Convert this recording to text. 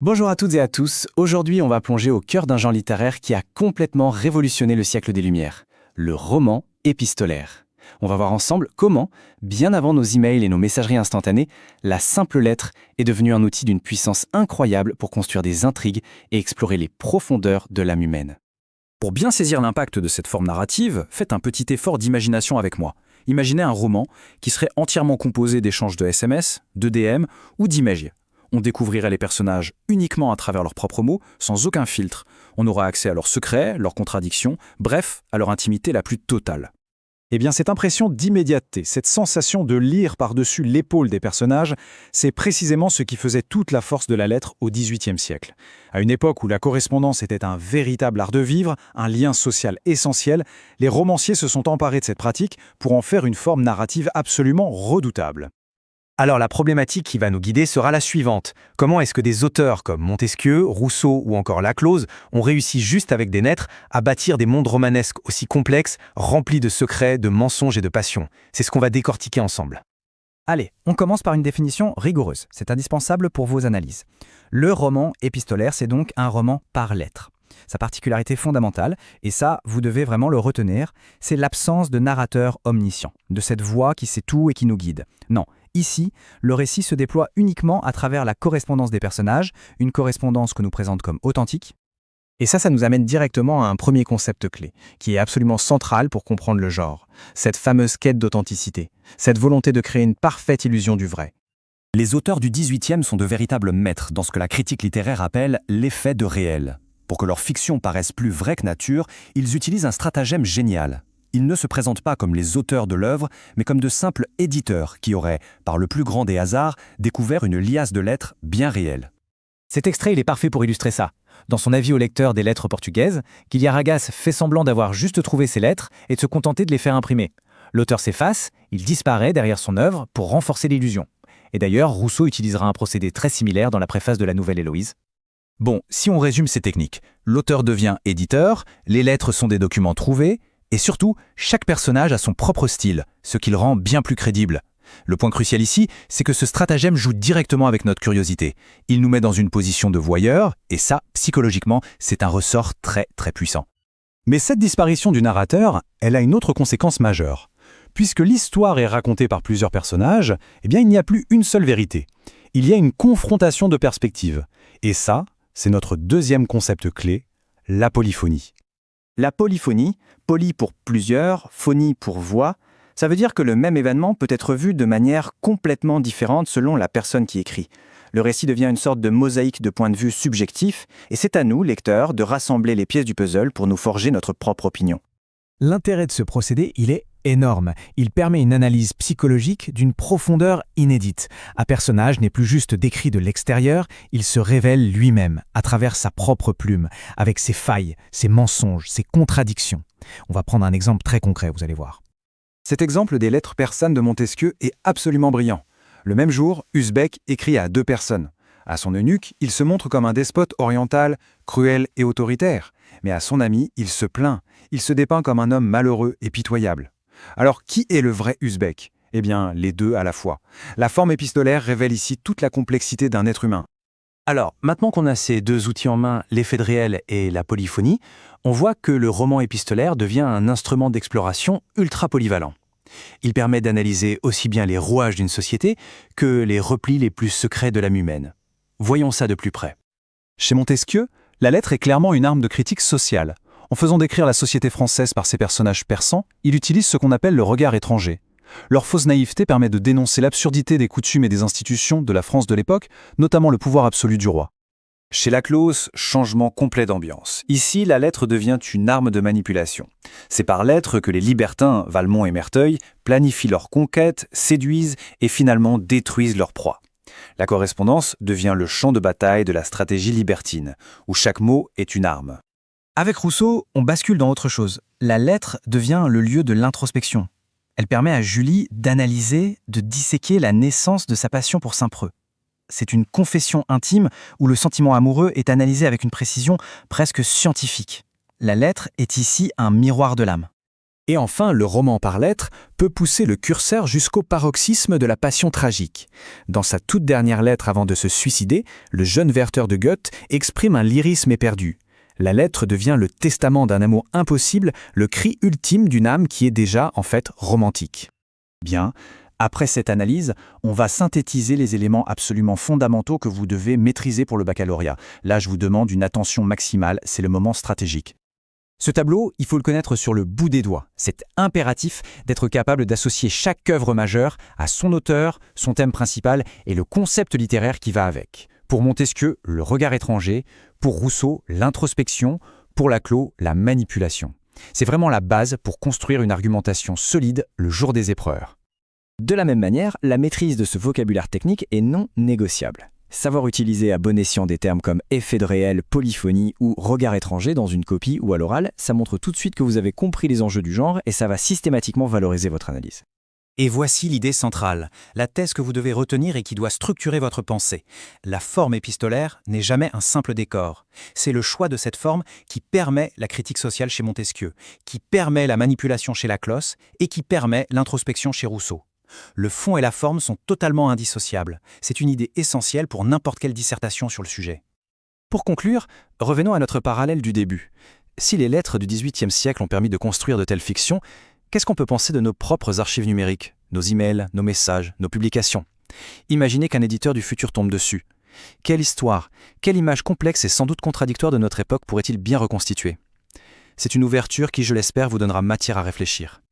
Bonjour à toutes et à tous, aujourd'hui on va plonger au cœur d'un genre littéraire qui a complètement révolutionné le siècle des Lumières, le roman épistolaire. On va voir ensemble comment, bien avant nos emails et nos messageries instantanées, la simple lettre est devenue un outil d'une puissance incroyable pour construire des intrigues et explorer les profondeurs de l'âme humaine. Pour bien saisir l'impact de cette forme narrative, faites un petit effort d'imagination avec moi. Imaginez un roman qui serait entièrement composé d'échanges de SMS, de DM ou d'images. On découvrirait les personnages uniquement à travers leurs propres mots, sans aucun filtre. On aura accès à leurs secrets, leurs contradictions, bref, à leur intimité la plus totale. Eh bien, cette impression d'immédiateté, cette sensation de lire par-dessus l'épaule des personnages, c'est précisément ce qui faisait toute la force de la lettre au XVIIIe siècle. À une époque où la correspondance était un véritable art de vivre, un lien social essentiel, les romanciers se sont emparés de cette pratique pour en faire une forme narrative absolument redoutable. Alors la problématique qui va nous guider sera la suivante. Comment est-ce que des auteurs comme Montesquieu, Rousseau ou encore Laclause ont réussi juste avec des lettres à bâtir des mondes romanesques aussi complexes, remplis de secrets, de mensonges et de passions? C'est ce qu'on va décortiquer ensemble. Allez, on commence par une définition rigoureuse. C'est indispensable pour vos analyses. Le roman épistolaire, c'est donc un roman par lettres. Sa particularité fondamentale, et ça, vous devez vraiment le retenir, c'est l'absence de narrateur omniscient, de cette voix qui sait tout et qui nous guide. Non, ici, le récit se déploie uniquement à travers la correspondance des personnages, une correspondance que nous présente comme authentique. Et ça nous amène directement à un premier concept clé, qui est absolument central pour comprendre le genre, cette fameuse quête d'authenticité, cette volonté de créer une parfaite illusion du vrai. Les auteurs du XVIIIe sont de véritables maîtres dans ce que la critique littéraire appelle l'effet de réel. Pour que leur fiction paraisse plus vraie que nature, ils utilisent un stratagème génial. Ils ne se présentent pas comme les auteurs de l'œuvre, mais comme de simples éditeurs qui auraient, par le plus grand des hasards, découvert une liasse de lettres bien réelles. Cet extrait, il est parfait pour illustrer ça. Dans son avis au lecteur des lettres portugaises, Guilherme fait semblant d'avoir juste trouvé ces lettres et de se contenter de les faire imprimer. L'auteur s'efface, il disparaît derrière son œuvre pour renforcer l'illusion. Et d'ailleurs, Rousseau utilisera un procédé très similaire dans la préface de la Nouvelle Héloïse. Bon, si on résume ces techniques, l'auteur devient éditeur, les lettres sont des documents trouvés, et surtout, chaque personnage a son propre style, ce qui le rend bien plus crédible. Le point crucial ici, c'est que ce stratagème joue directement avec notre curiosité. Il nous met dans une position de voyeur, et ça, psychologiquement, c'est un ressort très très puissant. Mais cette disparition du narrateur, elle a une autre conséquence majeure. Puisque l'histoire est racontée par plusieurs personnages, eh bien il n'y a plus une seule vérité. Il y a une confrontation de perspectives. Et ça, c'est notre deuxième concept clé, la polyphonie. La polyphonie, poly pour plusieurs, phonie pour voix, ça veut dire que le même événement peut être vu de manière complètement différente selon la personne qui écrit. Le récit devient une sorte de mosaïque de points de vue subjectifs, et c'est à nous, lecteurs, de rassembler les pièces du puzzle pour nous forger notre propre opinion. L'intérêt de ce procédé, il est énorme. Il permet une analyse psychologique d'une profondeur inédite. Un personnage n'est plus juste décrit de l'extérieur, il se révèle lui-même, à travers sa propre plume, avec ses failles, ses mensonges, ses contradictions. On va prendre un exemple très concret, vous allez voir. Cet exemple des lettres persanes de Montesquieu est absolument brillant. Le même jour, Usbek écrit à deux personnes. À son eunuque, il se montre comme un despote oriental, cruel et autoritaire. Mais à son ami, il se plaint. Il se dépeint comme un homme malheureux et pitoyable. Alors, qui est le vrai Usbek? Eh bien, les deux à la fois. La forme épistolaire révèle ici toute la complexité d'un être humain. Alors, maintenant qu'on a ces deux outils en main, l'effet de réel et la polyphonie, on voit que le roman épistolaire devient un instrument d'exploration ultra polyvalent. Il permet d'analyser aussi bien les rouages d'une société que les replis les plus secrets de l'âme humaine. Voyons ça de plus près. Chez Montesquieu, la lettre est clairement une arme de critique sociale. En faisant décrire la société française par ses personnages persans, il utilise ce qu'on appelle le regard étranger. Leur fausse naïveté permet de dénoncer l'absurdité des coutumes et des institutions de la France de l'époque, notamment le pouvoir absolu du roi. Chez Laclause, changement complet d'ambiance. Ici, la lettre devient une arme de manipulation. C'est par lettre que les libertins, Valmont et Merteuil, planifient leurs conquêtes, séduisent et finalement détruisent leur proie. La correspondance devient le champ de bataille de la stratégie libertine, où chaque mot est une arme. Avec Rousseau, on bascule dans autre chose. La lettre devient le lieu de l'introspection. Elle permet à Julie d'analyser, de disséquer la naissance de sa passion pour Saint-Preux. C'est une confession intime où le sentiment amoureux est analysé avec une précision presque scientifique. La lettre est ici un miroir de l'âme. Et enfin, le roman par lettres peut pousser le curseur jusqu'au paroxysme de la passion tragique. Dans sa toute dernière lettre avant de se suicider, le jeune Werther de Goethe exprime un lyrisme éperdu. La lettre devient le testament d'un amour impossible, le cri ultime d'une âme qui est déjà, en fait, romantique. Bien, après cette analyse, on va synthétiser les éléments absolument fondamentaux que vous devez maîtriser pour le baccalauréat. Là, je vous demande une attention maximale, c'est le moment stratégique. Ce tableau, il faut le connaître sur le bout des doigts. C'est impératif d'être capable d'associer chaque œuvre majeure à son auteur, son thème principal et le concept littéraire qui va avec. Pour Montesquieu, le regard étranger, pour Rousseau, l'introspection, pour Laclos, la manipulation. C'est vraiment la base pour construire une argumentation solide le jour des épreuves. De la même manière, la maîtrise de ce vocabulaire technique est non négociable. Savoir utiliser à bon escient des termes comme effet de réel, polyphonie ou regard étranger dans une copie ou à l'oral, ça montre tout de suite que vous avez compris les enjeux du genre et ça va systématiquement valoriser votre analyse. Et voici l'idée centrale, la thèse que vous devez retenir et qui doit structurer votre pensée. La forme épistolaire n'est jamais un simple décor. C'est le choix de cette forme qui permet la critique sociale chez Montesquieu, qui permet la manipulation chez Laclos et qui permet l'introspection chez Rousseau. Le fond et la forme sont totalement indissociables. C'est une idée essentielle pour n'importe quelle dissertation sur le sujet. Pour conclure, revenons à notre parallèle du début. Si les lettres du XVIIIe siècle ont permis de construire de telles fictions, qu'est-ce qu'on peut penser de nos propres archives numériques, nos emails, nos messages, nos publications? Imaginez qu'un éditeur du futur tombe dessus. Quelle histoire, quelle image complexe et sans doute contradictoire de notre époque pourrait-il bien reconstituer? C'est une ouverture qui, je l'espère, vous donnera matière à réfléchir.